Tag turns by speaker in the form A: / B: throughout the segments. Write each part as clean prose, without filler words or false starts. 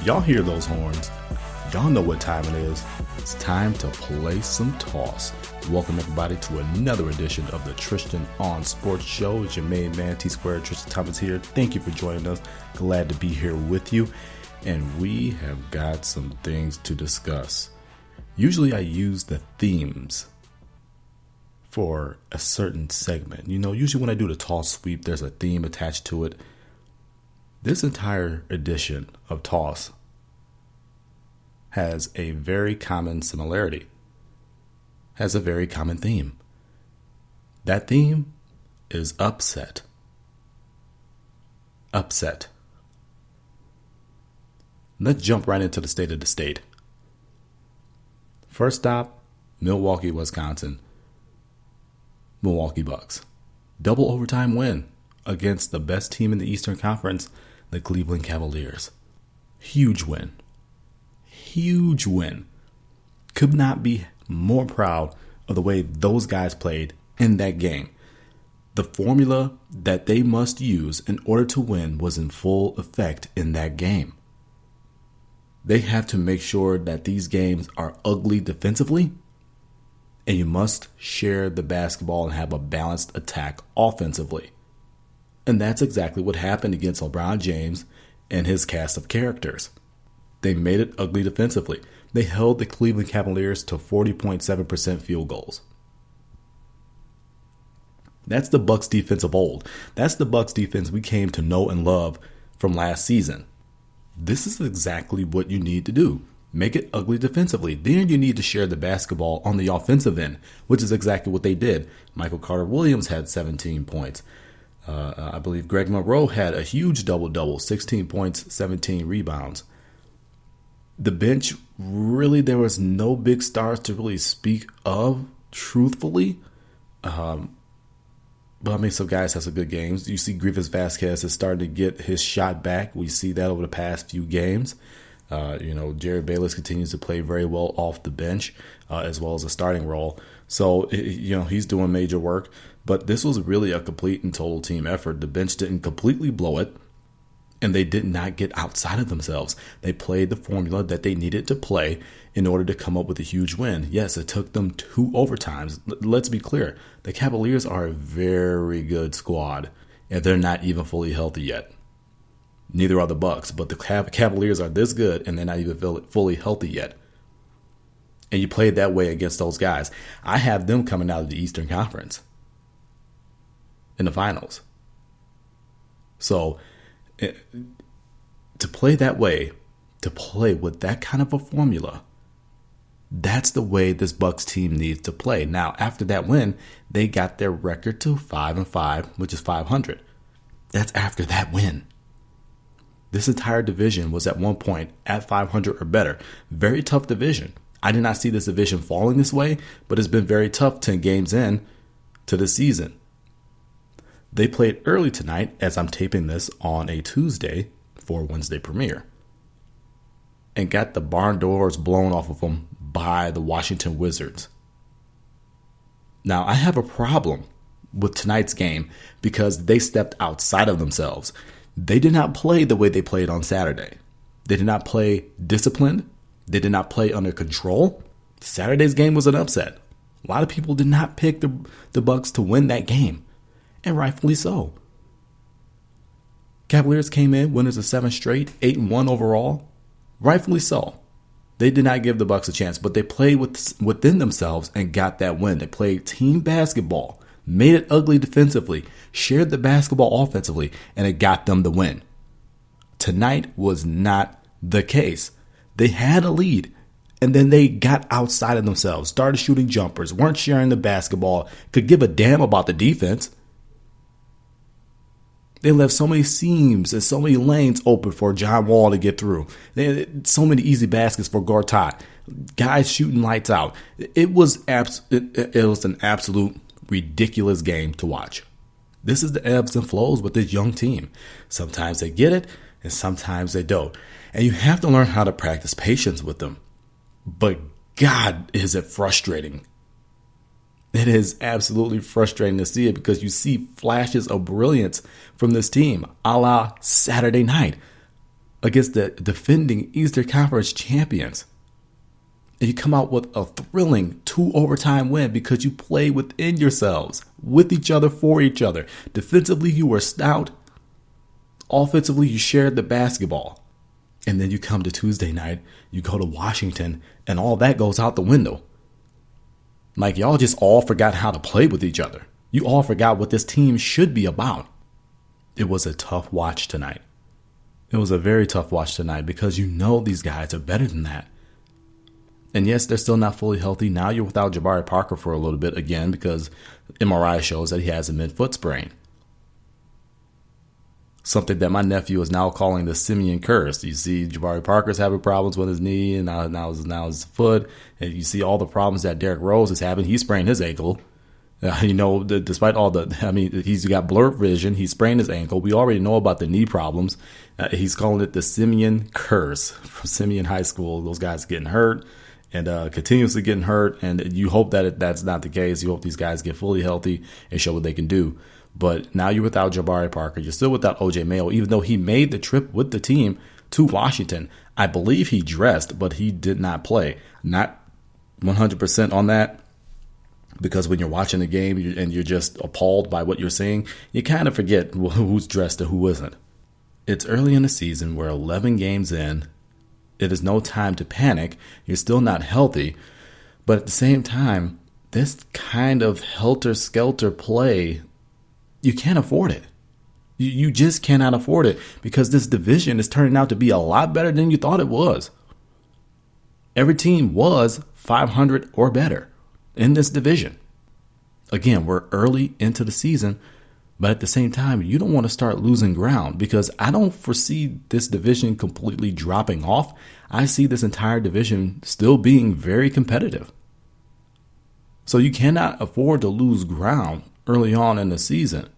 A: Y'all hear those horns. Y'all know what time it is. It's time to play some toss. Welcome everybody to another edition of the Tristain on Sports Show. It's your main man, T-Squared, Tristain Thomas here. Thank you for joining us. Glad to be here with you. And we have got some things to discuss. Usually I use the themes for a certain segment. You know, usually when I do the toss sweep, there's a theme attached to it. This entire edition of Toss has a very common similarity, has a very common theme. That theme is upset. Upset. Let's jump right into the state of the state. First stop, Milwaukee, Wisconsin. Milwaukee Bucks. Double overtime win against the best team in the Eastern Conference, the Cleveland Cavaliers. Huge win. Huge win. Could not be more proud of the way those guys played in that game. The formula that they must use in order to win was in full effect in that game. They have to make sure that these games are ugly defensively, and you must share the basketball and have a balanced attack offensively. And that's exactly what happened against LeBron James and his cast of characters. They made it ugly defensively. They held the Cleveland Cavaliers to 40.7% field goals. That's the Bucks defense of old. That's the Bucks defense we came to know and love from last season. This is exactly what you need to do. Make it ugly defensively. Then you need to share the basketball on the offensive end, which is exactly what they did. Michael Carter-Williams had 17 points. I believe Greg Monroe had a huge double-double, 16 points, 17 rebounds. The bench, really, there was no big stars to really speak of, truthfully. But I mean, some guys have some good games. You see Griffiths Vasquez is starting to get his shot back. We see that over the past few games. Jared Bayless continues to play very well off the bench, as well as a starting role. So, he's doing major work. But this was really a complete and total team effort. The bench didn't completely blow it, and they did not get outside of themselves. They played the formula that they needed to play in order to come up with a huge win. Yes, it took them 2 overtimes. Let's be clear. The Cavaliers are a very good squad, and they're not even fully healthy yet. Neither are the Bucks, but the Cavaliers are this good, and they're not even fully healthy yet. And you played that way against those guys. I have them coming out of the Eastern Conference in the finals. So to play that way, to play with that kind of a formula, that's the way this Bucks team needs to play. Now, after that win, they got their record to 5-5, which is 500. That's after that win. This entire division was at one point at 500 or better. Very tough division. I did not see this division falling this way, but it's been very tough 10 games in to the season. They played early tonight, as I'm taping this on a Tuesday for Wednesday premiere, and got the barn doors blown off of them by the Washington Wizards. Now, I have a problem with tonight's game because they stepped outside of themselves. They did not play the way they played on Saturday. They did not play disciplined. They did not play under control. Saturday's game was an upset. A lot of people did not pick the Bucks to win that game, and rightfully so. Cavaliers came in, winners of 7 straight, 8-1 overall. Rightfully so. They did not give the Bucks a chance, but they played within themselves and got that win. They played team basketball, made it ugly defensively, shared the basketball offensively, and it got them the win. Tonight was not the case. They had a lead, and then they got outside of themselves, started shooting jumpers, weren't sharing the basketball, could give a damn about the defense. They left so many seams and so many lanes open for John Wall to get through. They had so many easy baskets for Gortat. Guys shooting lights out. It was an absolute ridiculous game to watch. This is the ebbs and flows with this young team. Sometimes they get it, and sometimes they don't. And you have to learn how to practice patience with them. But God, is it frustrating. It is absolutely frustrating to see it because you see flashes of brilliance from this team, a la Saturday night. against the defending Eastern Conference champions. And you come out with a thrilling 2 overtime win because you play within yourselves, with each other, for each other. Defensively, you were stout. Offensively, you shared the basketball. And then you come to Tuesday night, you go to Washington, and all that goes out the window. Like, y'all just all forgot how to play with each other. You all forgot what this team should be about. It was a tough watch tonight. It was a very tough watch tonight because you know these guys are better than that. And yes, they're still not fully healthy. Now you're without Jabari Parker for a little bit again because MRI shows that he has a mid-foot sprain. Something that my nephew is now calling the Simeon curse. You see Jabari Parker's having problems with his knee and now his foot. And you see all the problems that Derrick Rose is having. He sprained his ankle. Despite all he's got blurred vision. He sprained his ankle. We already know about the knee problems. He's calling it the Simeon curse from Simeon High School. Those guys getting hurt and continuously getting hurt. And you hope that that's not the case. You hope these guys get fully healthy and show what they can do. But now you're without Jabari Parker. You're still without OJ Mayo, even though he made the trip with the team to Washington. I believe he dressed, but he did not play. Not 100% on that, because when you're watching the game and you're just appalled by what you're seeing, you kind of forget who's dressed and who isn't. It's early in the season. We're 11 games in. It is no time to panic. You're still not healthy. But at the same time, this kind of helter-skelter play, you can't afford it. You just cannot afford it because this division is turning out to be a lot better than you thought it was. Every team was 500 or better in this division. Again, we're early into the season, but at the same time, you don't want to start losing ground because I don't foresee this division completely dropping off. I see this entire division still being very competitive. So you cannot afford to lose ground early on in the season.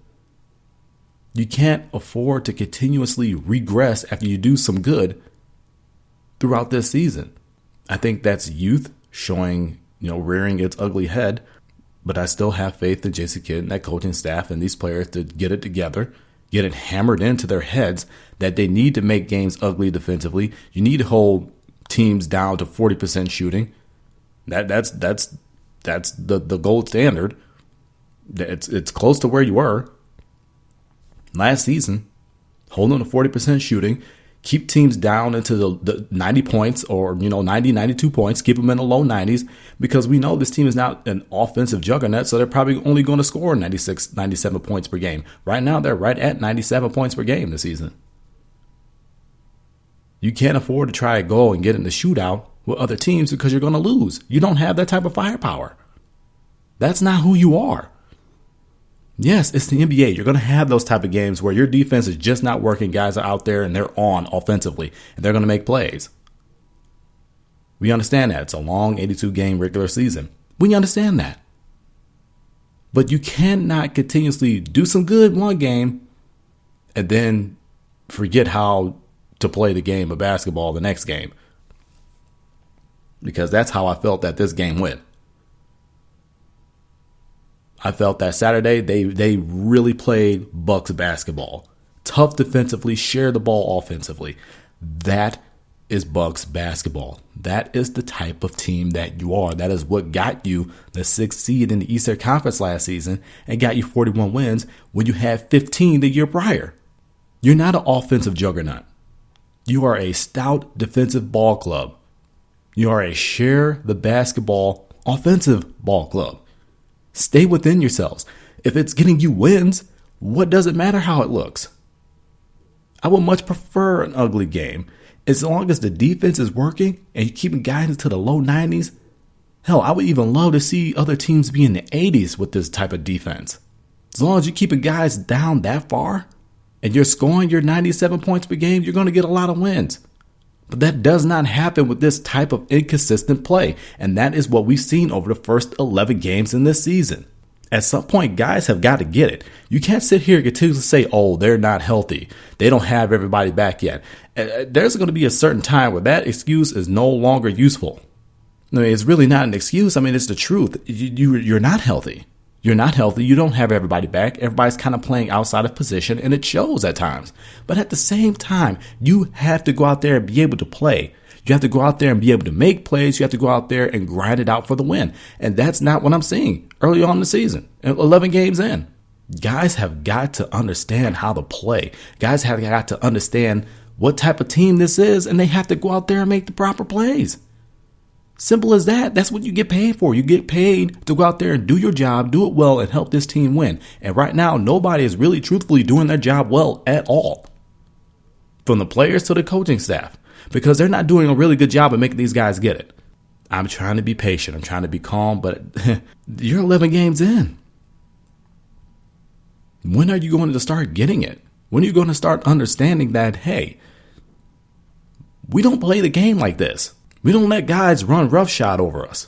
A: You can't afford to continuously regress after you do some good throughout this season. I think that's youth showing, rearing its ugly head. But I still have faith in Jason Kidd and that coaching staff and these players to get it together, get it hammered into their heads that they need to make games ugly defensively. You need to hold teams down to 40% shooting. That's the gold standard. It's close to where you were last season, holding to 40% shooting, keep teams down into the 90 points or, 90, 92 points, keep them in the low 90s because we know this team is not an offensive juggernaut, so they're probably only going to score 96, 97 points per game. Right now, they're right at 97 points per game this season. You can't afford to try to go and get in the shootout with other teams because you're going to lose. You don't have that type of firepower. That's not who you are. Yes, it's the NBA. You're going to have those type of games where your defense is just not working. Guys are out there and they're on offensively and they're going to make plays. We understand that. It's a long 82-game regular season. We understand that. But you cannot continuously do some good one game and then forget how to play the game of basketball the next game. Because that's how I felt that this game went. I felt that Saturday they really played Bucks basketball. Tough defensively, share the ball offensively. That is Bucks basketball. That is the type of team that you are. That is what got you the 6th seed in the Eastern Conference last season and got you 41 wins when you had 15 the year prior. You're not an offensive juggernaut. You are a stout defensive ball club. You are a share the basketball offensive ball club. Stay within yourselves. If it's getting you wins, what does it matter how it looks? I would much prefer an ugly game. As long as the defense is working and you're keeping guys into the low 90s, hell, I would even love to see other teams be in the 80s with this type of defense. As long as you're keeping guys down that far and you're scoring your 97 points per game, you're going to get a lot of wins. But that does not happen with this type of inconsistent play. And that is what we've seen over the first 11 games in this season. At some point, guys have got to get it. You can't sit here and continue to say, oh, they're not healthy. They don't have everybody back yet. There's going to be a certain time where that excuse is no longer useful. I mean, it's really not an excuse. I mean, it's the truth. You're not healthy. You're not healthy. You don't have everybody back. Everybody's kind of playing outside of position, and it shows at times. But at the same time, you have to go out there and be able to play. You have to go out there and be able to make plays. You have to go out there and grind it out for the win. And that's not what I'm seeing early on in the season, 11 games in. Guys have got to understand how to play. Guys have got to understand what type of team this is, and they have to go out there and make the proper plays. Simple as that. That's what you get paid for. You get paid to go out there and do your job, do it well, and help this team win. And right now, nobody is really truthfully doing their job well at all. From the players to the coaching staff. Because they're not doing a really good job of making these guys get it. I'm trying to be patient. I'm trying to be calm, but you're 11 games in. When are you going to start getting it? When are you going to start understanding that, hey, we don't play the game like this. We don't let guys run roughshod over us.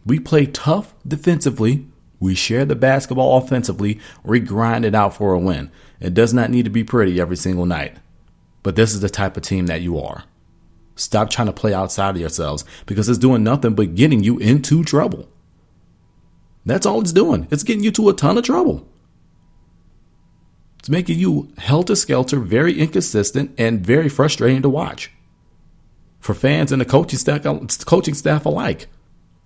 A: We play tough defensively. We share the basketball offensively. We grind it out for a win. It does not need to be pretty every single night. But this is the type of team that you are. Stop trying to play outside of yourselves because it's doing nothing but getting you into trouble. That's all it's doing. It's getting you to a ton of trouble. It's making you helter-skelter, very inconsistent, and very frustrating to watch. For fans and the coaching staff alike.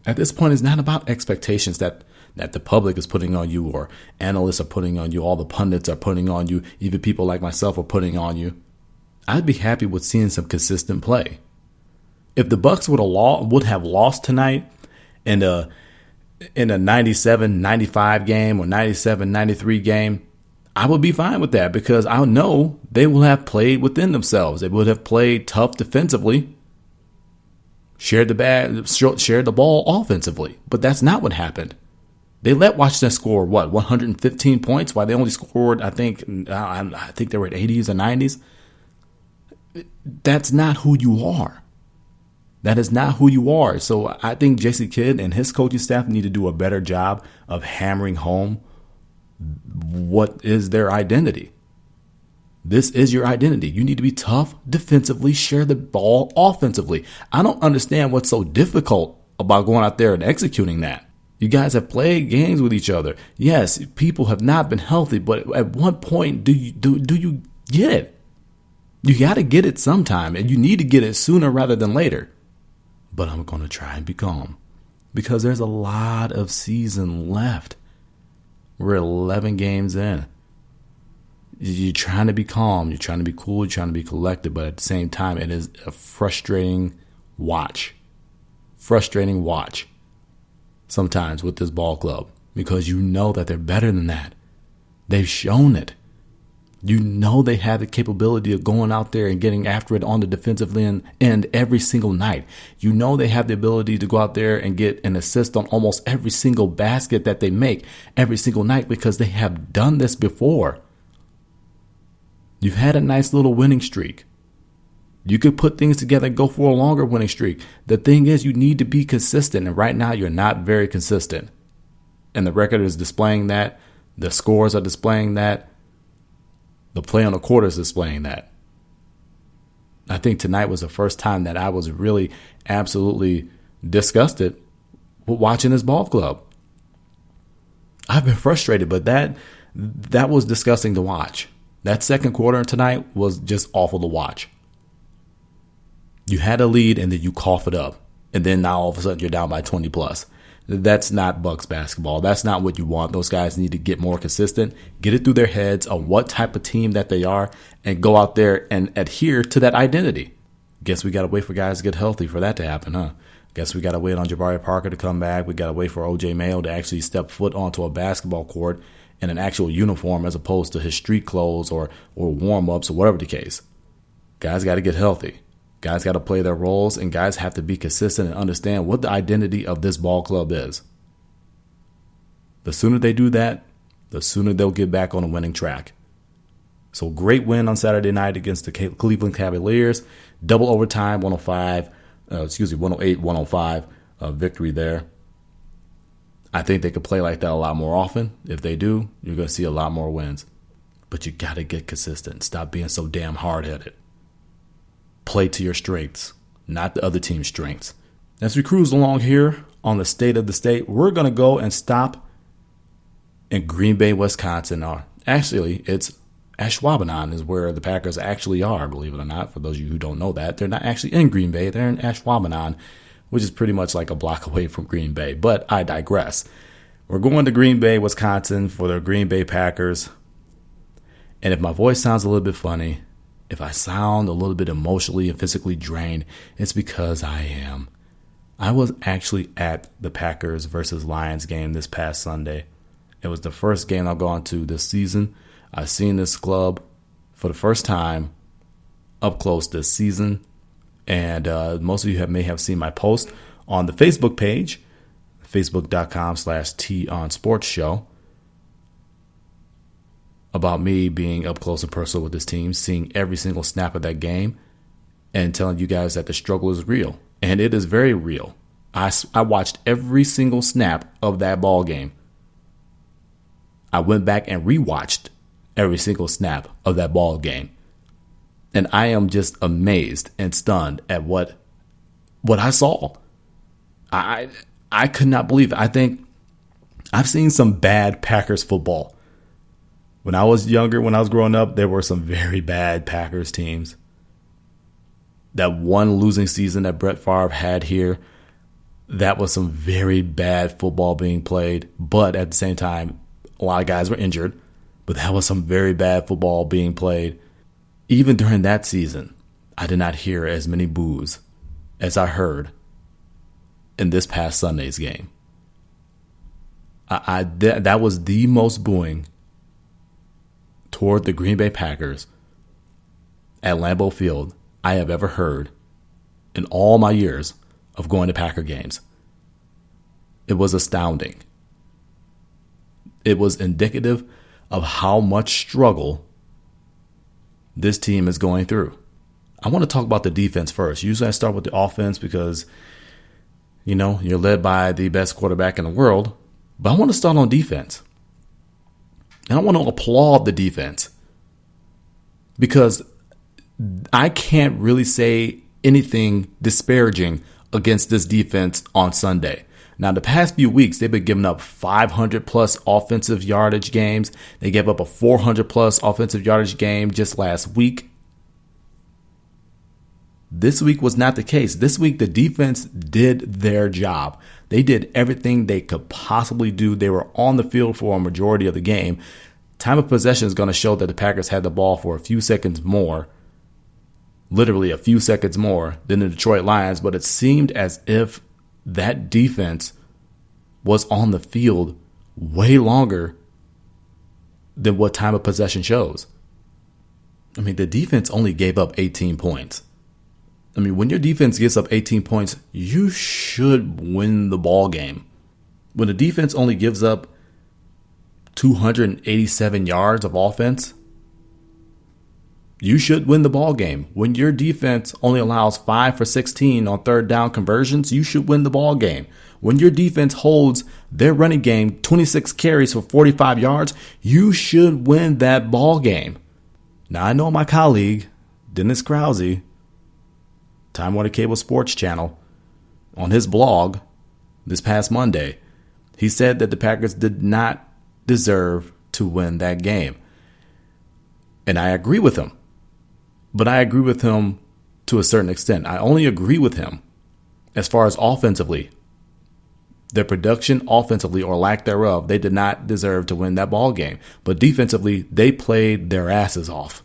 A: At this point, it's not about expectations that the public is putting on you or analysts are putting on you, all the pundits are putting on you, even people like myself are putting on you. I'd be happy with seeing some consistent play. If the Bucks would have lost tonight in a 97-95 game or 97-93 game, I would be fine with that because I know they will have played within themselves. They would have played tough defensively, shared the ball offensively. But that's not what happened. They let Washington score, 115 points, while they only scored, I think they were at 80s or 90s. That's not who you are. That is not who you are. So I think Jason Kidd and his coaching staff need to do a better job of hammering home what is their identity. This is your identity. You need to be tough defensively, share the ball offensively. I don't understand what's so difficult about going out there and executing that. You guys have played games with each other. Yes, people have not been healthy, but at what point do you get it? You got to get it sometime, and you need to get it sooner rather than later. But I'm going to try and be calm because there's a lot of season left. We're 11 games in. You're trying to be calm. You're trying to be cool. You're trying to be collected. But at the same time, it is a frustrating watch. Frustrating watch sometimes with this ball club because you know that they're better than that. They've shown it. You know they have the capability of going out there and getting after it on the defensive end every single night. You know they have the ability to go out there and get an assist on almost every single basket that they make every single night because they have done this before. You've had a nice little winning streak. You could put things together and go for a longer winning streak. The thing is, you need to be consistent, and right now you're not very consistent. And the record is displaying that. The scores are displaying that. The play on the court is displaying that. I think tonight was the first time that I was really absolutely disgusted with watching this ball club. I've been frustrated, but that was disgusting to watch. That second quarter tonight was just awful to watch. You had a lead and then you cough it up. And then now all of a sudden you're down by 20 plus. That's not Bucks basketball. That's not what you want. Those guys need to get more consistent, get it through their heads on what type of team that they are, and go out there and adhere to that identity. Guess we got to wait for guys to get healthy for that to happen, huh? Guess we got to wait on Jabari Parker to come back. We got to wait for O.J. Mayo to actually step foot onto a basketball court in an actual uniform as opposed to his street clothes or warm-ups or whatever the case. Guys got to get healthy. Guys got to play their roles, and guys have to be consistent and understand what the identity of this ball club is. The sooner they do that, the sooner they'll get back on a winning track. So great win on Saturday night against the Cleveland Cavaliers. Double overtime, 108-105 victory there. I think they could play like that a lot more often. If they do, you're going to see a lot more wins. But you got to get consistent. Stop being so damn hard-headed. Play to your strengths, not the other team's strengths. As we cruise along here on the state of the state, we're going to go and stop in Green Bay, Wisconsin. Or actually, it's Ashwaubenon is where the Packers actually are, believe it or not. For those of you who don't know that, they're not actually in Green Bay. They're in Ashwaubenon, which is pretty much like a block away from Green Bay. But I digress. We're going to Green Bay, Wisconsin for the Green Bay Packers. And if my voice sounds a little bit funny, if I sound a little bit emotionally and physically drained, it's because I am. I was actually at the Packers versus Lions game this past Sunday. It was the first game I've gone to this season. I've seen this club for the first time up close this season. And most of you may have seen my post on the Facebook page, facebook.com/TOnSportsShow, about me being up close and personal with this team, seeing every single snap of that game, and telling you guys that the struggle is real. And it is very real. I watched every single snap of that ball game. I went back and rewatched every single snap of that ball game. And I am just amazed and stunned at what I saw. I could not believe it. I think I've seen some bad Packers football. When I was younger, when I was growing up, there were some very bad Packers teams. That one losing season that Brett Favre had here, that was some very bad football being played. But at the same time, a lot of guys were injured. But that was some very bad football being played. Even during that season, I did not hear as many boos as I heard in this past Sunday's game. That was the most booing toward the Green Bay Packers at Lambeau Field I have ever heard in all my years of going to Packer games. It was astounding. It was indicative of how much struggle this team is going through. I want to talk about the defense first. Usually I start with the offense because, you're led by the best quarterback in the world. But I want to start on defense. And I want to applaud the defense because I can't really say anything disparaging against this defense on Sunday. Now, the past few weeks, they've been giving up 500-plus offensive yardage games. They gave up a 400-plus offensive yardage game just last week. This week was not the case. This week, the defense did their job. They did everything they could possibly do. They were on the field for a majority of the game. Time of possession is going to show that the Packers had the ball for a few seconds more, literally a few seconds more than the Detroit Lions, but it seemed as if that defense was on the field way longer than what time of possession shows. I mean, the defense only gave up 18 points. I mean, when your defense gets up 18 points, you should win the ball game. When the defense only gives up 287 yards of offense, you should win the ball game. When your defense only allows 5 for 16 on third down conversions, you should win the ball game. When your defense holds their running game 26 carries for 45 yards, you should win that ball game. Now, I know my colleague, Dennis Krause, Time Warner Cable Sports Channel, on his blog this past Monday, he said that the Packers did not deserve to win that game. And I agree with him. But I agree with him to a certain extent. I only agree with him as far as offensively. Their production offensively or lack thereof, they did not deserve to win that ball game. But defensively, they played their asses off.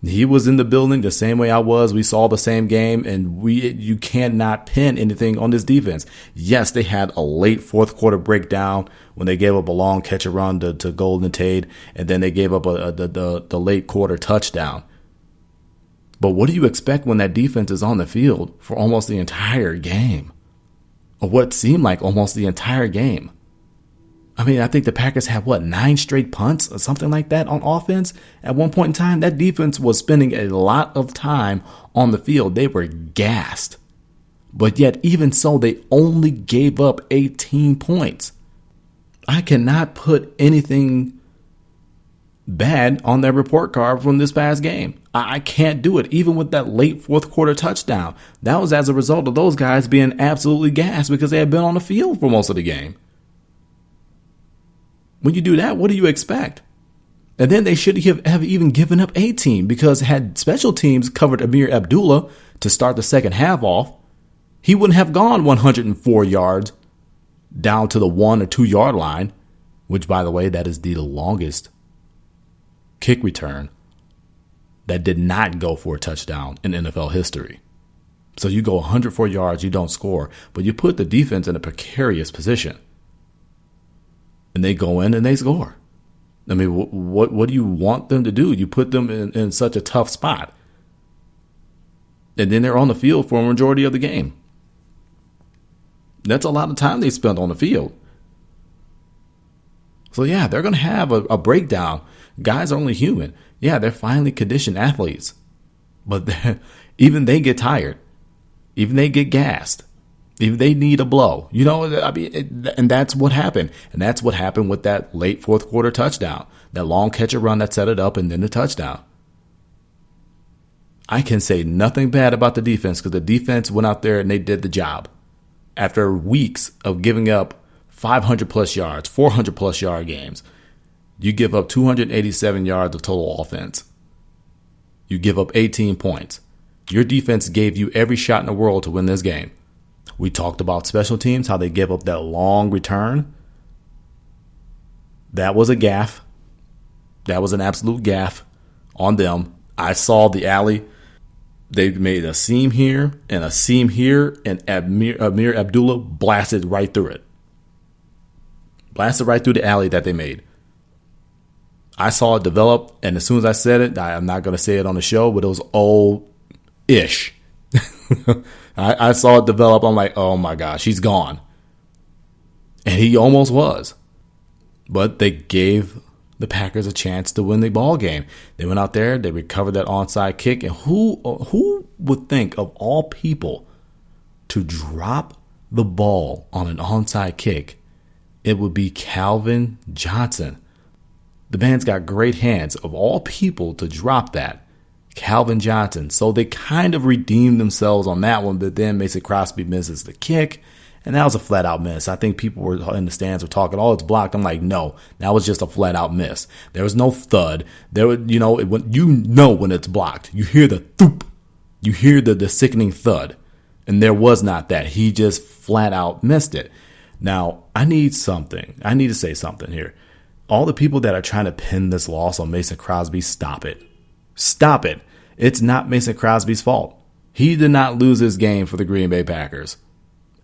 A: He was in the building the same way I was. We saw the same game, and you cannot pin anything on this defense. Yes, they had a late fourth quarter breakdown when they gave up a long catch and run to Golden Tate, and then they gave up the late quarter touchdown. But what do you expect when that defense is on the field for almost the entire game? Or what seemed like almost the entire game? I mean, I think the Packers had, 9 straight punts or something like that on offense? At one point in time, that defense was spending a lot of time on the field. They were gassed. But yet, even so, they only gave up 18 points. I cannot put anything bad on their report card from this past game. I can't do it, even with that late fourth quarter touchdown. That was as a result of those guys being absolutely gassed because they had been on the field for most of the game. When you do that, what do you expect? And then they should have even given up 18, because had special teams covered Amir Abdullah to start the second half off, he wouldn't have gone 104 yards down to the 1 or 2 yard line, which, by the way, that is the longest kick return that did not go for a touchdown in NFL history. So you go 104 yards, you don't score, but you put the defense in a precarious position. And they go in and they score. I mean, what do you want them to do? You put them in such a tough spot. And then they're on the field for a majority of the game. That's a lot of time they spent on the field. So, yeah, they're going to have a breakdown. Guys are only human. Yeah, they're finely conditioned athletes. But even they get tired. Even they get gassed. Even they need a blow. You know, I mean, and that's what happened. And that's what happened with that late fourth quarter touchdown. That long catch and run that set it up, and then the touchdown. I can say nothing bad about the defense, because the defense went out there and they did the job. After weeks of giving up 500 plus yards, 400 plus yard games, you give up 287 yards of total offense. You give up 18 points. Your defense gave you every shot in the world to win this game. We talked about special teams, how they gave up that long return. That was a gaffe. That was an absolute gaffe on them. I saw the alley. They made a seam here, and Amir Abdullah blasted right through it. Blasted right through the alley that they made. I saw it develop, and as soon as I said it, I'm not going to say it on the show, but it was old-ish. I saw it develop. I'm like, oh my gosh, he's gone. And he almost was. But they gave the Packers a chance to win the ball game. They went out there, they recovered that onside kick, and who would think, of all people, to drop the ball on an onside kick? It would be Calvin Johnson. The man's got great hands. Of all people to drop that, Calvin Johnson. So they kind of redeemed themselves on that one, but then Mason Crosby misses the kick. And that was a flat out miss. I think people were in the stands were talking, oh, it's blocked. I'm like, no, that was just a flat out miss. There was no thud. There was, when it's blocked, you hear the thoop, you hear the sickening thud. And there was not that. He just flat out missed it. Now, I need to say something here. All the people that are trying to pin this loss on Mason Crosby, stop it. Stop it. It's not Mason Crosby's fault. He did not lose this game for the Green Bay Packers.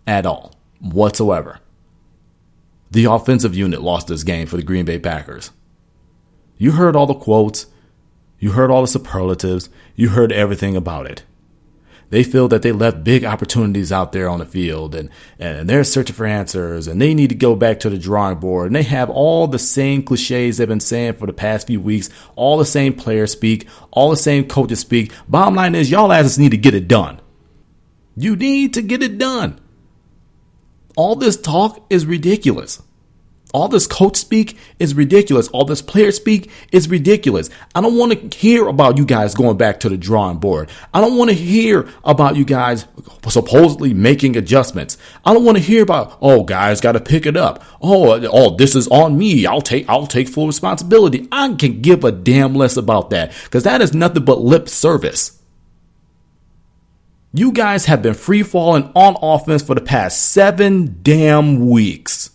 A: At all, whatsoever. The offensive unit lost this game for the Green Bay Packers. You heard all the quotes. You heard all the superlatives. You heard everything about it. They feel that they left big opportunities out there on the field, and they're searching for answers, and they need to go back to the drawing board. And they have all the same cliches they've been saying for the past few weeks, all the same players speak, all the same coaches speak. Bottom line is, y'all asses need to get it done. You need to get it done. All this talk is ridiculous. All this coach speak is ridiculous. All this player speak is ridiculous. I don't want to hear about you guys going back to the drawing board. I don't want to hear about you guys supposedly making adjustments. I don't want to hear about, oh, guys got to pick it up. Oh, this is on me. I'll take full responsibility. I can give a damn less about that, because that is nothing but lip service. You guys have been free falling on offense for the past 7 damn weeks.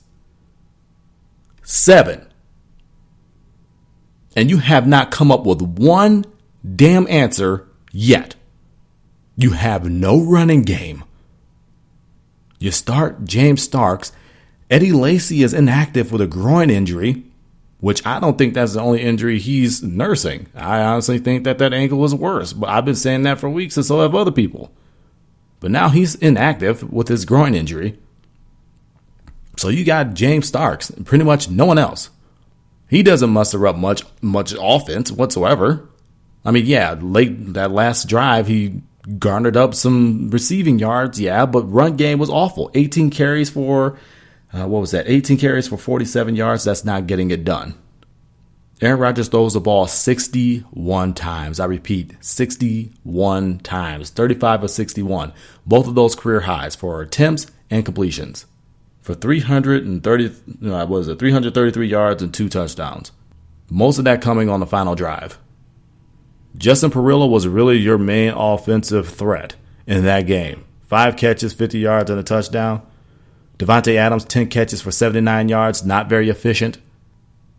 A: 7. And you have not come up with one damn answer yet. You have no running game. You start James Starks. Eddie Lacy is inactive with a groin injury, which I don't think that's the only injury he's nursing. I honestly think that ankle is worse, but I've been saying that for weeks, and so have other people. But now he's inactive with his groin injury. So you got James Starks, and pretty much no one else. He doesn't muster up much offense whatsoever. I mean, yeah, late that last drive, he garnered up some receiving yards, yeah, but run game was awful. 18 carries for, 18 carries for 47 yards. That's not getting it done. Aaron Rodgers throws the ball 61 times. I repeat, 61 times. 35 of 61. Both of those career highs for attempts and completions. for 333 yards and 2 touchdowns. Most of that coming on the final drive. Justin Perillo was really your main offensive threat in that game. 5 catches, 50 yards, and a touchdown. Devontae Adams, 10 catches for 79 yards, not very efficient.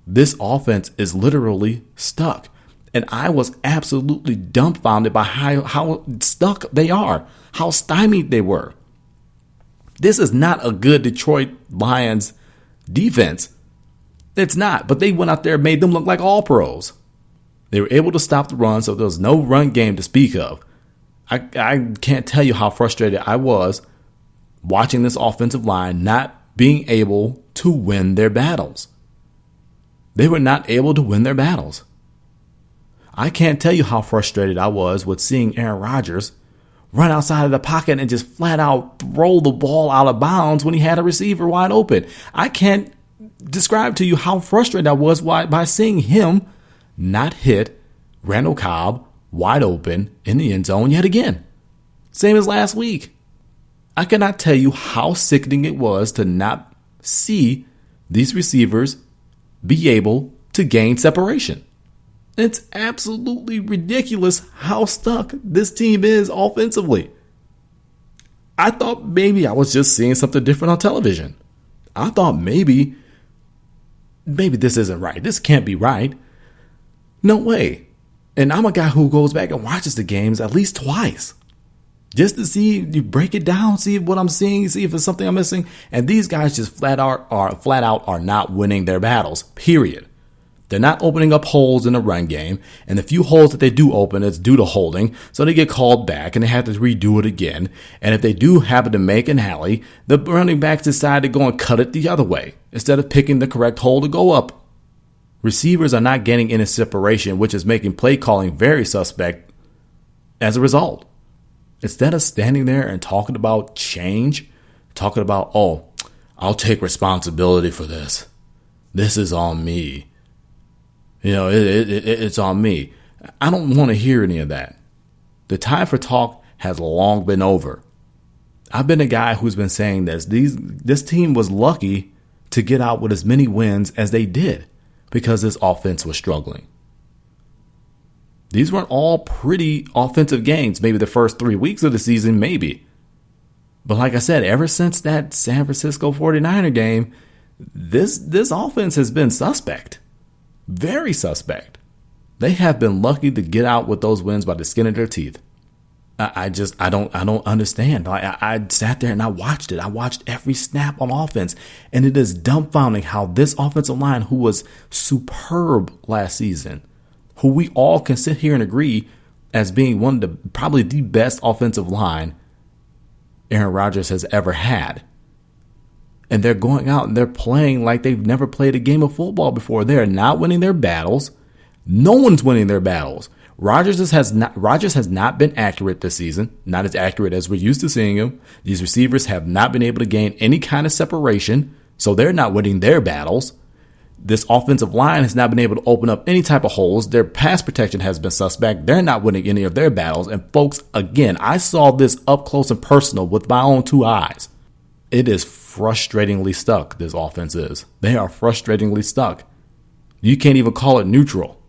A: This offense is literally stuck. And I was absolutely dumbfounded by how stuck they are, how stymied they were. This is not a good Detroit Lions defense. It's not, but they went out there and made them look like all pros. They were able to stop the run, so there was no run game to speak of. I can't tell you how frustrated I was watching this offensive line not being able to win their battles. They were not able to win their battles. I can't tell you how frustrated I was with seeing Aaron Rodgers run outside of the pocket and just flat out throw the ball out of bounds when he had a receiver wide open. I can't describe to you how frustrated I was by seeing him not hit Randall Cobb wide open in the end zone yet again. Same as last week. I cannot tell you how sickening it was to not see these receivers be able to gain separation. It's absolutely ridiculous how stuck this team is offensively. I thought maybe I was just seeing something different on television. I thought maybe this isn't right. This can't be right. No way. And I'm a guy who goes back and watches the games at least twice. Just to see, you break it down, see what I'm seeing, see if it's something I'm missing. And these guys just flat out are not winning their battles, period. They're not opening up holes in the run game. And the few holes that they do open, it's due to holding. So they get called back and they have to redo it again. And if they do happen to make an alley, the running backs decide to go and cut it the other way instead of picking the correct hole to go up. Receivers are not getting any separation, which is making play calling very suspect as a result. Instead of standing there and talking about change, talking about, oh, I'll take responsibility for this. This is on me. You know, it's on me. I don't want to hear any of that. The time for talk has long been over. I've been a guy who's been saying this. This team was lucky to get out with as many wins as they did because this offense was struggling. These weren't all pretty offensive games. Maybe the first 3 weeks of the season, maybe. But like I said, ever since that San Francisco 49er game, this offense has been suspect. Very suspect. They have been lucky to get out with those wins by the skin of their teeth. I don't understand. I sat there and I watched it. I watched every snap on offense. And it is dumbfounding how this offensive line, who was superb last season, who we all can sit here and agree as being one of the probably the best offensive line Aaron Rodgers has ever had. And they're going out and they're playing like they've never played a game of football before. They're not winning their battles. No one's winning their battles. Rodgers has not been accurate this season, not as accurate as we're used to seeing him. These receivers have not been able to gain any kind of separation, so they're not winning their battles. This offensive line has not been able to open up any type of holes. Their pass protection has been suspect. They're not winning any of their battles. And folks, again, I saw this up close and personal with my own 2 eyes. It is frustratingly stuck, this offense is. They are frustratingly stuck. You can't even call it neutral.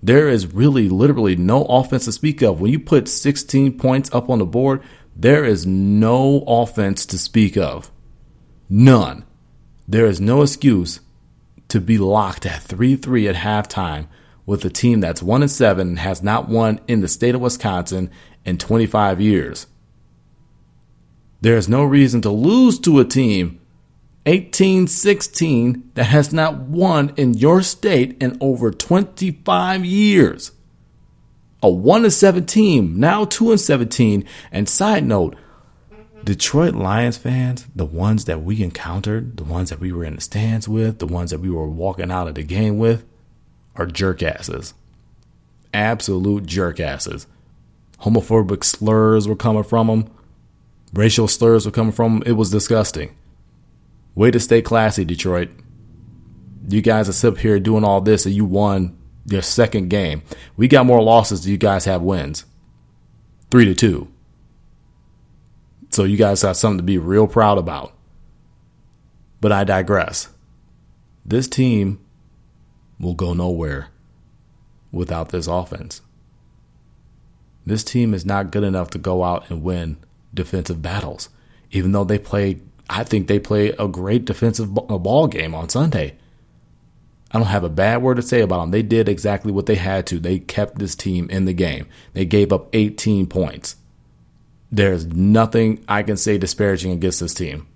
A: There is really literally no offense to speak of. When you put 16 points up on the board, there is no offense to speak of. None. There is no excuse to be locked at 3-3 at halftime with a team that's 1-7 and has not won in the state of Wisconsin in 25 years. There is no reason to lose to a team 18-16 that has not won in your state in over 25 years. A 1-7 team, now 2-17. And side note, Detroit Lions fans, the ones that we encountered, the ones that we were in the stands with, the ones that we were walking out of the game with, are jerkasses. Absolute jerkasses. Homophobic slurs were coming from them. Racial slurs were coming from them. It was disgusting. Way to stay classy, Detroit. You guys are sitting here doing all this and you won your second game. We got more losses than you guys have wins. 3-2. So you guys got something to be real proud about. But I digress. This team will go nowhere without this offense. This team is not good enough to go out and win defensive battles, even though I think they played a great defensive ball game on Sunday. I don't have a bad word to say about them. They did exactly what they had to. They kept this team in the game. They gave up 18 points. There's nothing I can say disparaging against this team.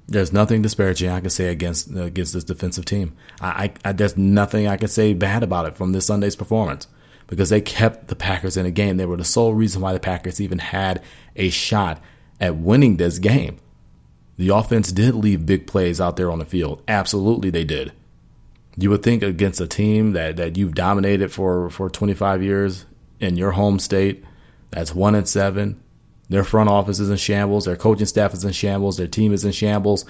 A: There's nothing disparaging I can say against this defensive team. There's nothing I can say bad about it from this Sunday's performance, because they kept the Packers in the game. They were the sole reason why the Packers even had a shot at winning this game. The offense did leave big plays out there on the field. Absolutely they did. You would think against a team that you've dominated for 25 years in your home state, that's 1-7, their front office is in shambles, their coaching staff is in shambles, their team is in shambles,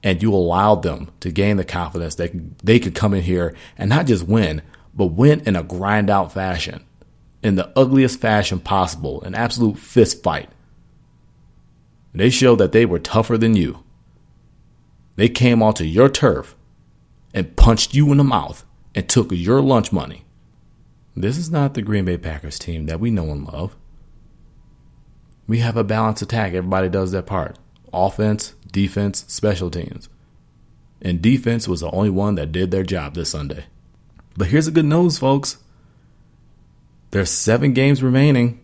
A: and you allowed them to gain the confidence that they could come in here and not just win, but win in a grind-out fashion, in the ugliest fashion possible, an absolute fist fight. They showed that they were tougher than you. They came onto your turf and punched you in the mouth and took your lunch money. This is not the Green Bay Packers team that we know and love. We have a balanced attack. Everybody does their part. Offense, defense, special teams. And defense was the only one that did their job this Sunday. But here's the good news, folks. There's 7 games remaining.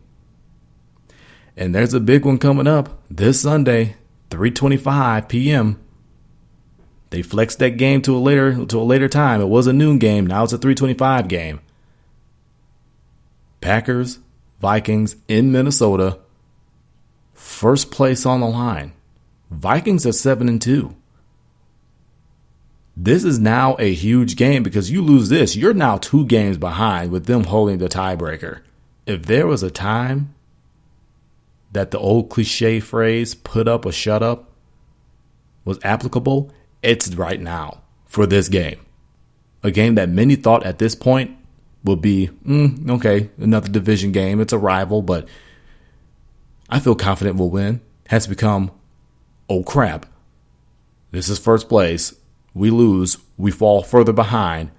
A: And there's a big one coming up this Sunday, 3:25 p.m. They flexed that game to a later time. It was a noon game. Now it's a 3:25 game. Packers, Vikings in Minnesota. First place on the line. Vikings are 7-2. This is now a huge game, because you lose this, you're now 2 games behind with them holding the tiebreaker. If there was a time that the old cliche phrase, put up or shut up, was applicable, it's right now for this game. A game that many thought at this point would be, okay, another division game. It's a rival, but I feel confident we'll win. Has become, oh crap, this is first place. We lose. We fall further behind.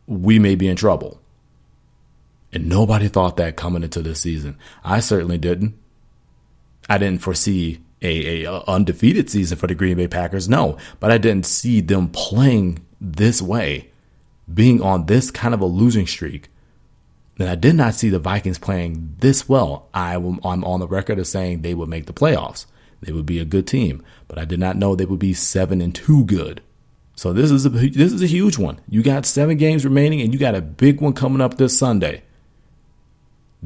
A: We may be in trouble. And nobody thought that coming into this season. I certainly didn't. I didn't foresee a undefeated season for the Green Bay Packers, no. But I didn't see them playing this way, being on this kind of a losing streak. And I did not see the Vikings playing this well. I'm on the record of saying they would make the playoffs. They would be a good team. But I did not know they would be 7-2 good. So this is a huge one. You got 7 games remaining, and you got a big one coming up this Sunday.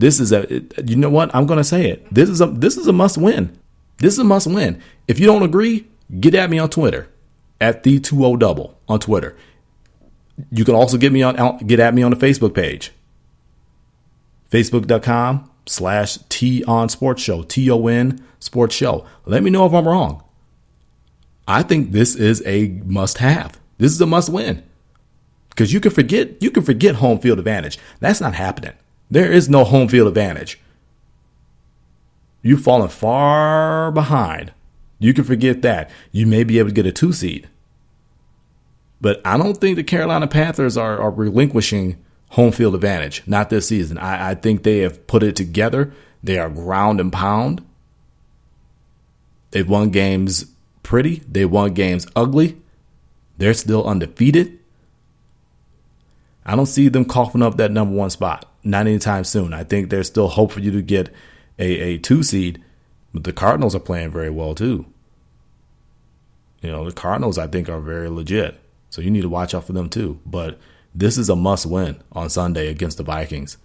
A: You know what? I'm going to say it. This is a must win. This is a must win. If you don't agree, get at me on Twitter at the20double on Twitter. You can also get at me on the Facebook page, facebook.com/TON Sports Show, TON Sports Show. Let me know if I'm wrong. I think this is a must have. This is a must win, because you can forget home field advantage. That's not happening. There is no home field advantage. You've fallen far behind. You can forget that. You may be able to get a 2 seed. But I don't think the Carolina Panthers are relinquishing home field advantage. Not this season. I think they have put it together. They are ground and pound. They've won games pretty. They won games ugly. They're still undefeated. I don't see them coughing up that number 1 spot. Not anytime soon. I think there's still hope for you to get a 2 seed. But the Cardinals are playing very well too. The Cardinals, I think, are very legit. So you need to watch out for them too. But this is a must win on Sunday against the Vikings.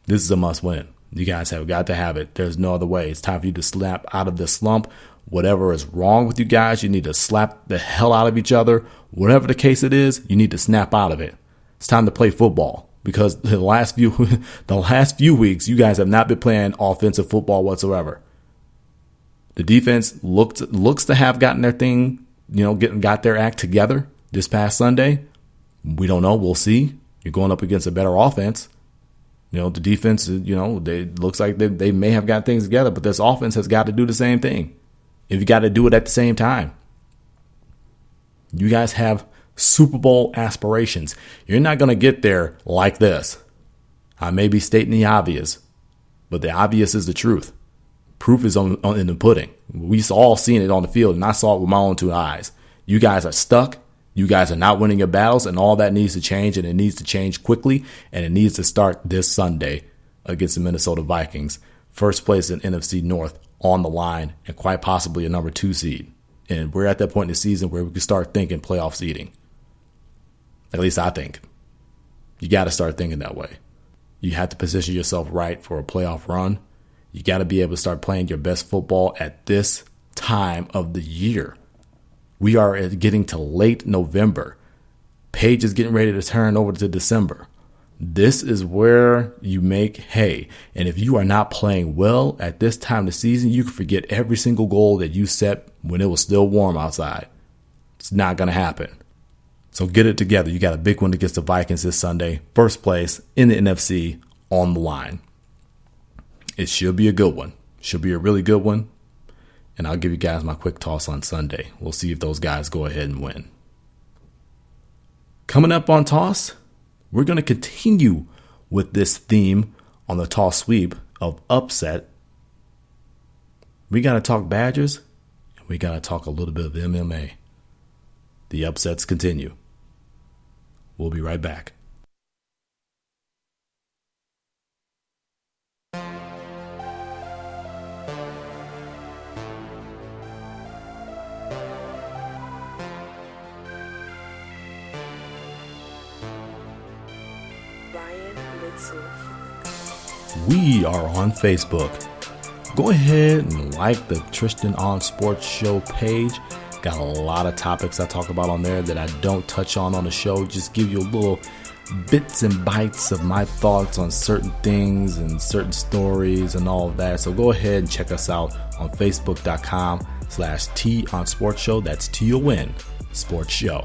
A: This is a must win. You guys have got to have it. There's no other way. It's time for you to snap out of this slump. Whatever is wrong with you guys, you need to slap the hell out of each other. Whatever the case it is, you need to snap out of it. It's time to play football, because the last few weeks, you guys have not been playing offensive football whatsoever. The defense looks to have gotten their thing, got their act together this past Sunday. We don't know. We'll see. You're going up against a better offense. The defense, they looks like they may have got things together, but this offense has got to do the same thing. If you got to do it at the same time. You guys have Super Bowl aspirations. You're not going to get there like this. I may be stating the obvious, but the obvious is the truth. Proof is in the pudding. We've all seen it on the field, and I saw it with my own two eyes. You guys are stuck. You guys are not winning your battles, and all that needs to change, and it needs to change quickly, and it needs to start this Sunday against the Minnesota Vikings. First place in NFC North on the line, and quite possibly a number 2 seed. And we're at that point in the season where we can start thinking playoff seeding. At least I think. You got to start thinking that way. You have to position yourself right for a playoff run. You got to be able to start playing your best football at this time of the year. We are getting to late November. Page is getting ready to turn over to December. This is where you make hay. And if you are not playing well at this time of the season, you can forget every single goal that you set when it was still warm outside. It's not going to happen. So get it together. You got a big one against the Vikings this Sunday. First place in the NFC on the line. It should be a good one. Should be a really good one. And I'll give you guys my quick toss on Sunday. We'll see if those guys go ahead and win. Coming up on Toss, we're going to continue with this theme on the Toss Sweep of upset. We got to talk Badgers, and we got to talk a little bit of MMA. The upsets continue. We'll be right back. We are on Facebook. Go ahead and like the Tristain on Sports Show page. Got a lot of topics I talk about on there that I don't touch on the show. Just give you a little bits and bites of my thoughts on certain things and certain stories and all of that. So go ahead and check us out on Facebook.com/T on Sports Show. That's TON Sports Show.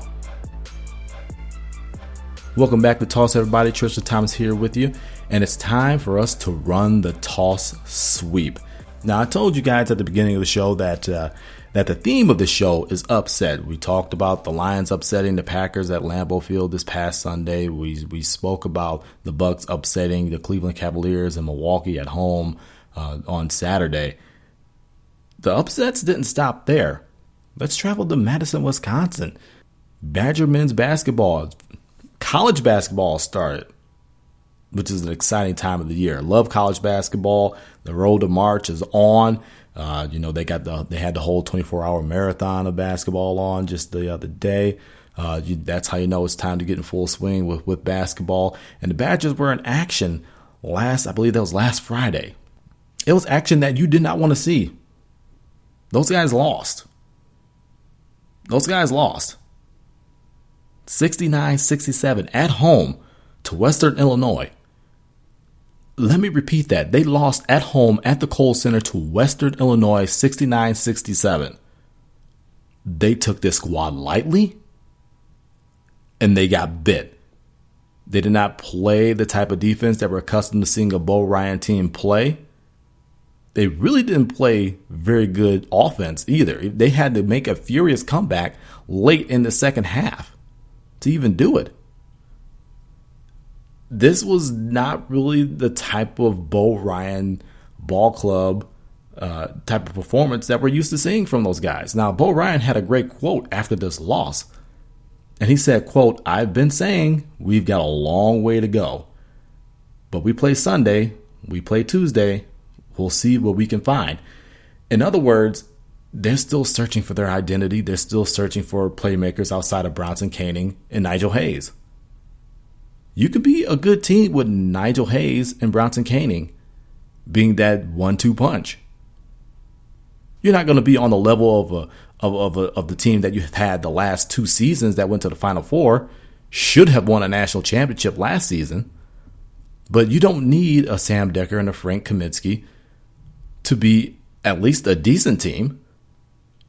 A: Welcome back to Toss, everybody. Tristan Thomas here with you. And it's time for us to run the Toss Sweep. Now, I told you guys at the beginning of the show that the theme of the show is upset. We talked about the Lions upsetting the Packers at Lambeau Field this past Sunday. We spoke about the Bucks upsetting the Cleveland Cavaliers in Milwaukee at home on Saturday. The upsets didn't stop there. Let's travel to Madison, Wisconsin. Badger men's basketball, college basketball started, which is an exciting time of the year. Love college basketball. The road to March is on. They had the whole 24-hour marathon of basketball on just the other day. That's how you know it's time to get in full swing with basketball. And the Badgers were in action I believe that was last Friday. It was action that you did not want to see. Those guys lost. 69-67 at home to Western Illinois. Let me repeat that. They lost at home at the Kohl Center to Western Illinois 69-67. They took this squad lightly, and they got bit. They did not play the type of defense that we're accustomed to seeing a Bo Ryan team play. They really didn't play very good offense either. They had to make a furious comeback late in the second half to even do it. This was not really the type of Bo Ryan ball club type of performance that we're used to seeing from those guys. Now, Bo Ryan had a great quote after this loss. And he said, quote, "I've been saying we've got a long way to go. But we play Sunday, we play Tuesday, we'll see what we can find." In other words, they're still searching for their identity. They're still searching for playmakers outside of Bronson Koenig and Nigel Hayes. You could be a good team with Nigel Hayes and Bronson Koenig being that 1-2 punch. You're not going to be on the level of the team that you've had the last 2 seasons that went to the Final Four, should have won a national championship last season. But you don't need a Sam Decker and a Frank Kaminsky to be at least a decent team.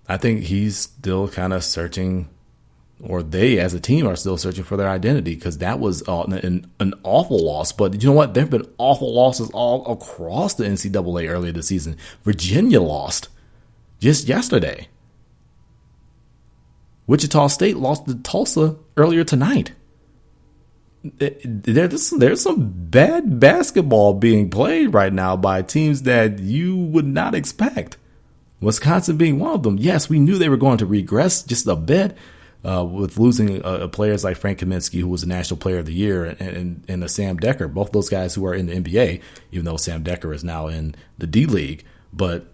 A: I think he's still kind of searching or they as a team are still searching for their identity, because that was an awful loss. But you know what? There have been awful losses all across the NCAA earlier this season. Virginia lost just yesterday. Wichita State lost to Tulsa earlier tonight. There's some bad basketball being played right now by teams that you would not expect. Wisconsin being one of them. Yes, we knew they were going to regress just a bit with losing players like Frank Kaminsky, who was the National Player of the Year, and Sam Decker, both those guys who are in the NBA, even though Sam Decker is now in the D League. But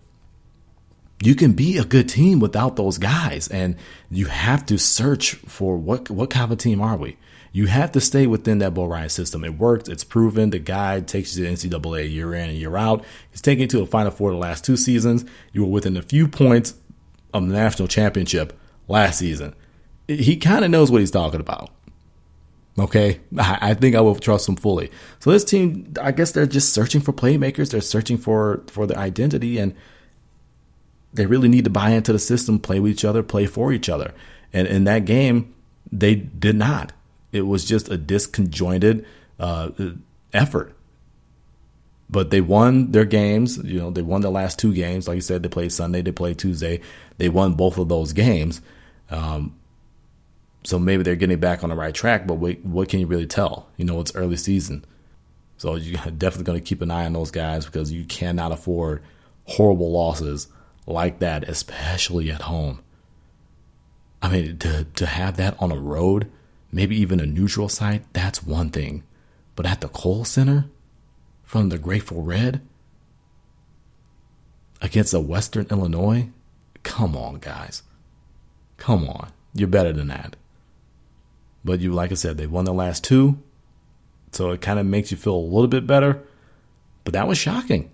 A: you can be a good team without those guys, and you have to search for what kind of a team are we? You have to stay within that Bo Ryan system. It works. It's proven. The guy takes you to the NCAA year in and year out. He's taken you to the Final Four the last 2 seasons. You were within a few points of the national championship last season. He kind of knows what he's talking about. Okay? I think I will trust him fully. So this team, I guess they're just searching for playmakers. They're searching for their identity, and they really need to buy into the system, play with each other, play for each other. And in that game, they did not. It was just a disconjointed effort. But they won their games. You know, they won the last 2 games. Like you said, they played Sunday, they played Tuesday. They won both of those games. So maybe they're getting back on the right track, but what can you really tell? You know, it's early season. So you're definitely going to keep an eye on those guys, because you cannot afford horrible losses like that, especially at home. I mean, to have that on a road, maybe even a neutral site, that's one thing. But at the Kohl Center, from the Grateful Red, against a Western Illinois, come on, guys. Come on. You're better than that. But like I said, they won the last 2, so it kind of makes you feel a little bit better. But that was shocking.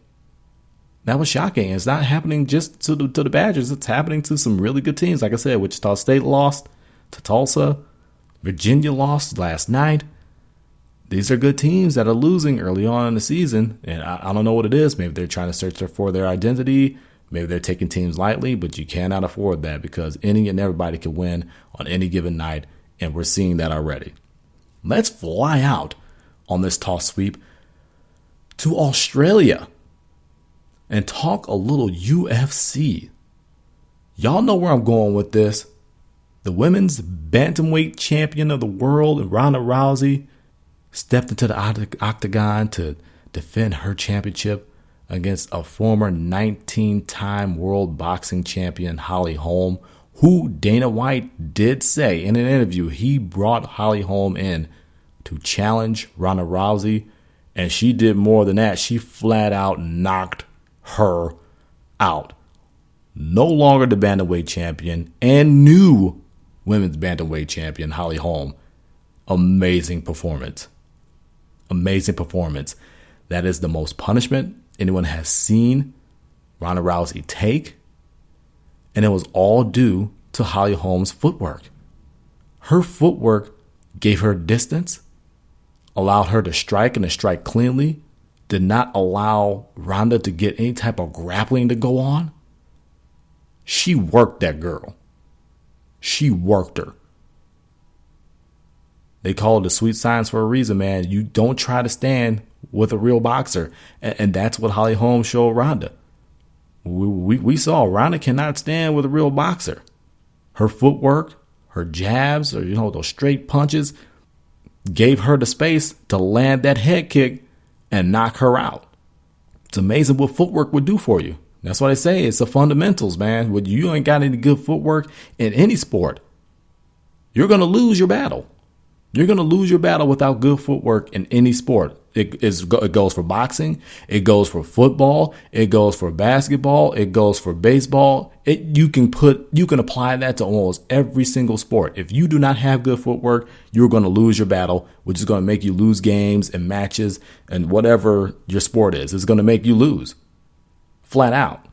A: That was shocking. It's not happening just to the Badgers. It's happening to some really good teams. Like I said, Wichita State lost to Tulsa. Virginia lost last night. These are good teams that are losing early on in the season, and I don't know what it is. Maybe they're trying to search for their identity. Maybe they're taking teams lightly, but you cannot afford that, because any and everybody can win on any given night, and we're seeing that already. Let's fly out on this toss sweep to Australia and talk a little UFC. Y'all know where I'm going with this. The women's bantamweight champion of the world, Ronda Rousey, stepped into the octagon to defend her championship against a former 19-time world boxing champion, Holly Holm, who Dana White did say in an interview he brought Holly Holm in to challenge Ronda Rousey, and she did more than that. She flat out knocked her out. No longer the bantamweight champion and new women's bantamweight champion, Holly Holm. Amazing performance. Amazing performance. That is the most punishment anyone has seen Ronda Rousey take. And it was all due to Holly Holm's footwork. Her footwork gave her distance, allowed her to strike and to strike cleanly, did not allow Ronda to get any type of grappling to go on. She worked that girl. She worked her. They call it the sweet science for a reason, man. You don't try to stand with a real boxer. And that's what Holly Holm showed Ronda. We saw Ronda cannot stand with a real boxer. Her footwork, her jabs, or those straight punches gave her the space to land that head kick and knock her out. It's amazing what footwork would do for you. That's why they say it's the fundamentals, man. When you ain't got any good footwork in any sport, you're going to lose your battle. You're going to lose your battle without good footwork in any sport. It goes for boxing. It goes for football. It goes for basketball. It goes for baseball. You can apply that to almost every single sport. If you do not have good footwork, you're going to lose your battle, which is going to make you lose games and matches and whatever your sport is. It's going to make you lose. Flat out.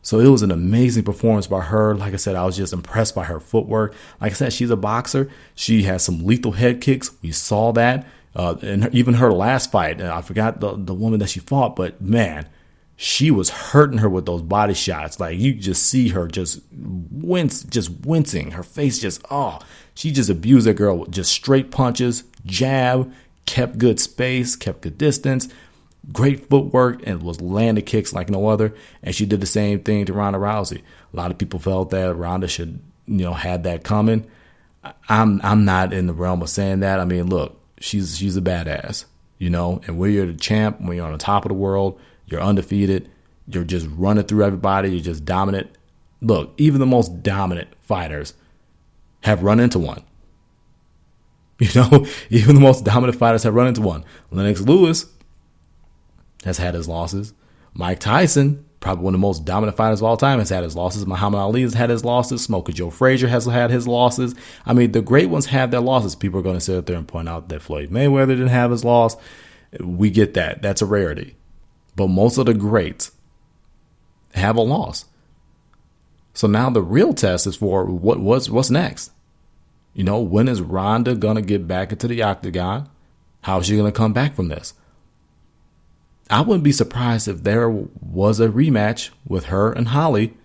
A: So it was an amazing performance by her. Like I said, I was just impressed by her footwork. Like I said, she's a boxer. She has some lethal head kicks. We saw that. And even her last fight, I forgot the woman that she fought, but man, she was hurting her with those body shots. Like, you just see her just wincing. Her face just, she just abused that girl with just straight punches, jab, kept good space, kept good distance, great footwork, and was landing kicks like no other. And she did the same thing to Ronda Rousey. A lot of people felt that Ronda should, had that coming. I'm not in the realm of saying that. I mean, look, she's a badass, and when you're the champ, when you're on the top of the world, you're undefeated, you're just running through everybody, you're just dominant. Look, even the most dominant fighters have run into one. Even the most dominant fighters have run into one. Lennox Lewis has had his losses. Mike Tyson, probably one of the most dominant fighters of all time, has had his losses. Muhammad Ali has had his losses. Smoker Joe Frazier has had his losses. I mean, the great ones have their losses. People are going to sit there and point out that Floyd Mayweather didn't have his loss. We get that. That's a rarity. But most of the greats have a loss. So now the real test is for what's next. When is Ronda going to get back into the octagon? How is she going to come back from this? I wouldn't be surprised if there was a rematch with her and Holly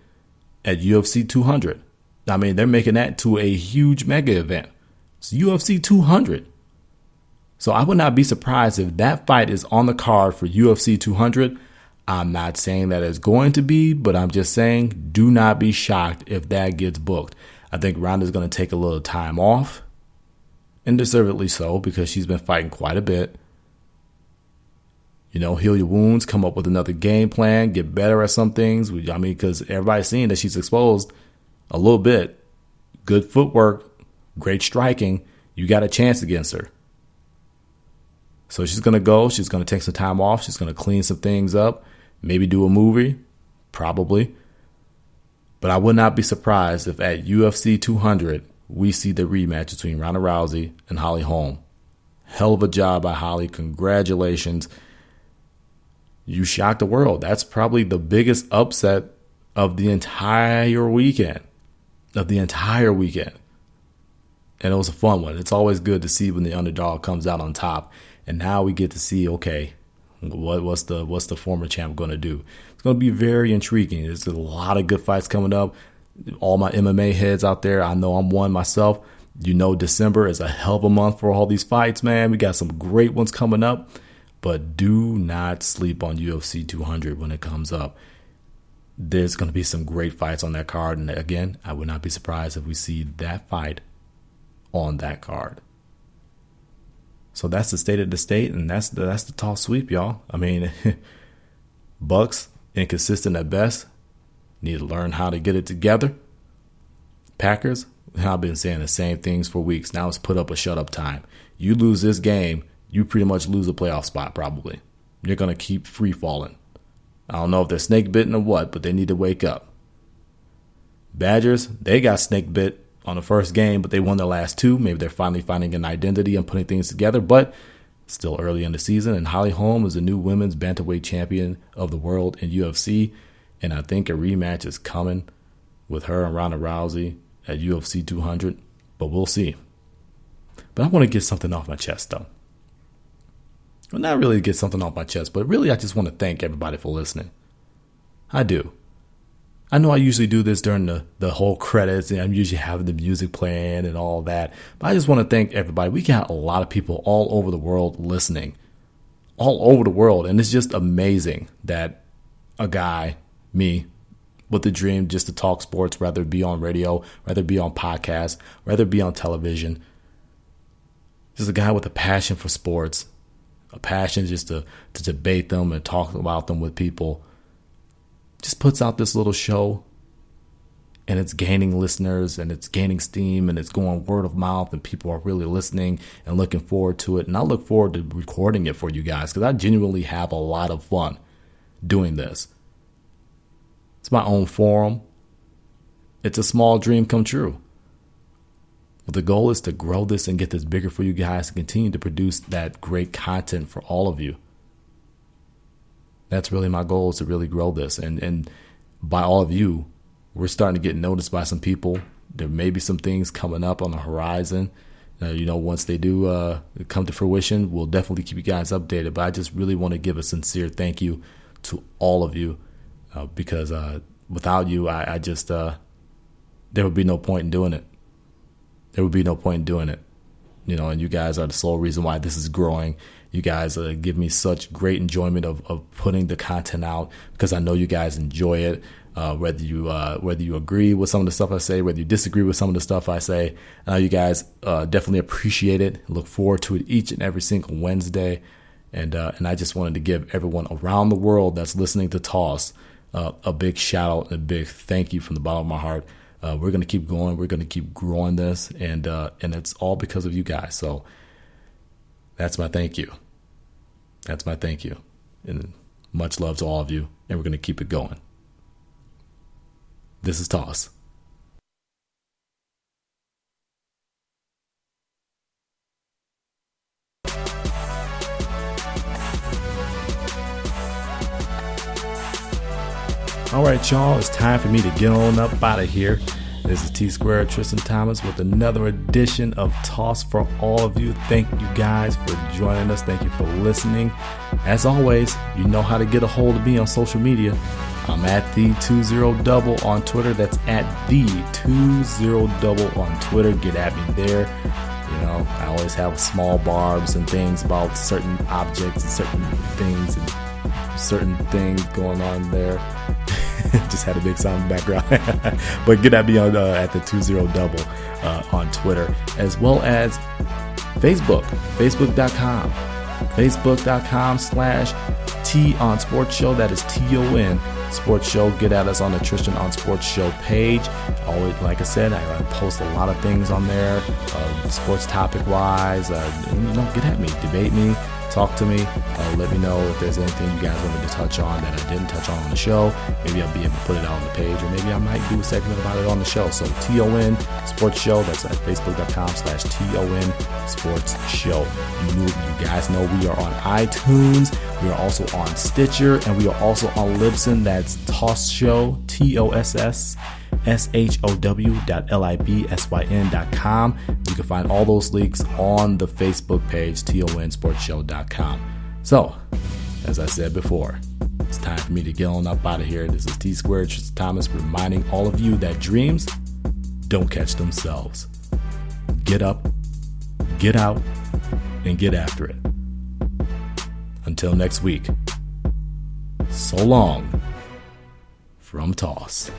A: at UFC 200. I mean, they're making that to a huge mega event. It's UFC 200. So I would not be surprised if that fight is on the card for UFC 200. I'm not saying that it's going to be, but I'm just saying do not be shocked if that gets booked. I think Ronda's going to take a little time off, and deservedly so, because she's been fighting quite a bit. Heal your wounds, come up with another game plan, get better at some things. Because everybody's seeing that she's exposed a little bit. Good footwork, great striking. You got a chance against her. So she's going to go. She's going to take some time off. She's going to clean some things up. Maybe do a movie. Probably. But I would not be surprised if at UFC 200, we see the rematch between Ronda Rousey and Holly Holm. Hell of a job by Holly. Congratulations. You shocked the world. That's probably the biggest upset of the entire weekend. And it was a fun one. It's always good to see when the underdog comes out on top. And now we get to see, okay, what's the former champ going to do? It's going to be very intriguing. There's a lot of good fights coming up. All my MMA heads out there, I know I'm one myself. December is a hell of a month for all these fights, man. We got some great ones coming up. But do not sleep on UFC 200 when it comes up. There's going to be some great fights on that card. And again, I would not be surprised if we see that fight on that card. So that's the state of the state, and that's the tall sweep, y'all. I mean, Bucks, inconsistent at best. Need to learn how to get it together. Packers, I've been saying the same things for weeks. Now it's put up or shut up time. You lose this game, you pretty much lose a playoff spot probably. You're going to keep free falling. I don't know if they're snake bitten or what, but they need to wake up. Badgers, they got snake bit on the first game, but they won their last two. Maybe they're finally finding an identity and putting things together, but still early in the season. And Holly Holm is the new women's bantamweight champion of the world in UFC. And I think a rematch is coming with her and Ronda Rousey at UFC 200, but we'll see. But I want to get something off my chest, though. Well, not really get something off my chest, but really I just want to thank everybody for listening. I do. I know I usually do this during the whole credits, and I'm usually having the music playing and all that. But I just want to thank everybody. We got a lot of people all over the world listening. All over the world. And it's just amazing that a guy, me, with the dream just to talk sports, rather be on radio, rather be on podcasts, rather be on television. Just a guy with a passion for sports, a passion just to debate them and talk about them with people. Just puts out this little show, and it's gaining listeners, and it's gaining steam, and it's going word of mouth, and people are really listening and looking forward to it. And I look forward to recording it for you guys because I genuinely have a lot of fun doing this. It's my own forum. It's a small dream come true. But the goal is to grow this and get this bigger for you guys and continue to produce that great content for all of you. That's really my goal, is to really grow this. And by all of you, we're starting to get noticed by some people. There may be some things coming up on the horizon. Once they do come to fruition, we'll definitely keep you guys updated. But I just really want to give a sincere thank you to all of you, because without you, I just there would be no point in doing it. There would be no point in doing it. And you guys are the sole reason why this is growing. You guys give me such great enjoyment of putting the content out, because I know you guys enjoy it. Whether you agree with some of the stuff I say, whether you disagree with some of the stuff I say, you guys definitely appreciate it. Look forward to it each and every single Wednesday. And I just wanted to give everyone around the world that's listening to Toss a big shout out and a big thank you from the bottom of my heart. We're going to keep going. We're going to keep growing this, and it's all because of you guys. So that's my thank you. That's my thank you. And much love to all of you, and we're going to keep it going. This is Toss. All right, y'all, it's time for me to get on up out of here. This is T-Squared Tristan Thomas with another edition of Toss for all of you. Thank you guys for joining us. Thank you for listening. As always, you know how to get a hold of me on social media. I'm at the20double on Twitter. That's at the20double on Twitter. Get at me there. I always have small barbs and things about certain objects and certain things going on there. Just had a big sound in the background. But get at me on at the 20double on Twitter, as well as Facebook, facebook.com/T on Sports Show. That is TON Sports Show. Get at us on the Tristan on Sports Show page. Always, like I said, I post a lot of things on there, sports topic wise. Get at me, debate me. Talk to me. Let me know if there's anything you guys wanted to touch on that I didn't touch on the show. Maybe I'll be able to put it out on the page, or maybe I might do a segment about it on the show. So TON Sports Show. That's at facebook.com/TON Sports Show. You guys know we are on iTunes. We are also on Stitcher, and we are also on Libsyn. That's Toss Show, TOSSSHOW.LIBSYN.com. You can find all those links on the Facebook page, TONSportsShow.com. So, as I said before, it's time for me to get on up out of here. This is T-Squared Tristan Thomas reminding all of you that dreams don't catch themselves. Get up, get out, and get after it. Until next week, so long from Toss.